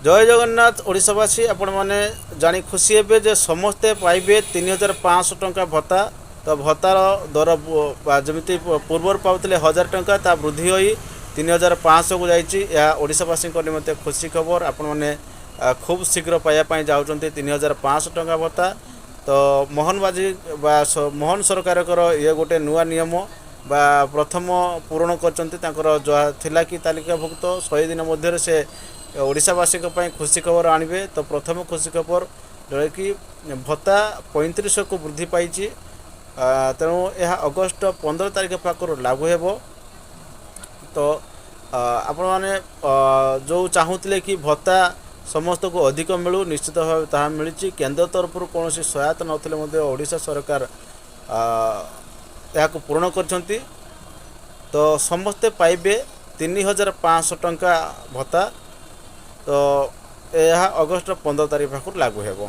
जय जगन्नाथ ओडिशावासी आपण मैंने जानी खुशी हे जे समस्ते पाइबे 3500 टंका भत्ता। तो भत्तार दर जमी पूर्वर पाते 1000 टंका ता वृद्धि हो 3500 को जावासी निमंते खुशी खबर। आपण मैंने खूब शीघ्र पाइबापी जाऊँच 3500 टंका भत्ता। तो मोहन बाजी मोहन सरकार ये गोटे नुआ नियम बा प्रथम पूरण कर कि तालिकाभुक्त 100 दिन मध्य से ओडिशावासी खुशी खबर आणवे। तो प्रथम खुशी खबर जो कि भत्ता 3500 को वृद्धि पाई। तेणु यह अगस्ट 15 तारीख पाखर लागू हेब। तो आपण मैंने जो चाहूले कि भत्ता समस्त को अधिक मिलू निश्चित भाव ता मिली। केन्द्र तरफ कौन सहायता नथिले ओडिशा सरकार यहाँ पूरण कर। तो समस्ते पाइबे 3500 टंका भत्ता। तो यह अगस्ट 15 तारीख पाखर लागू हेब।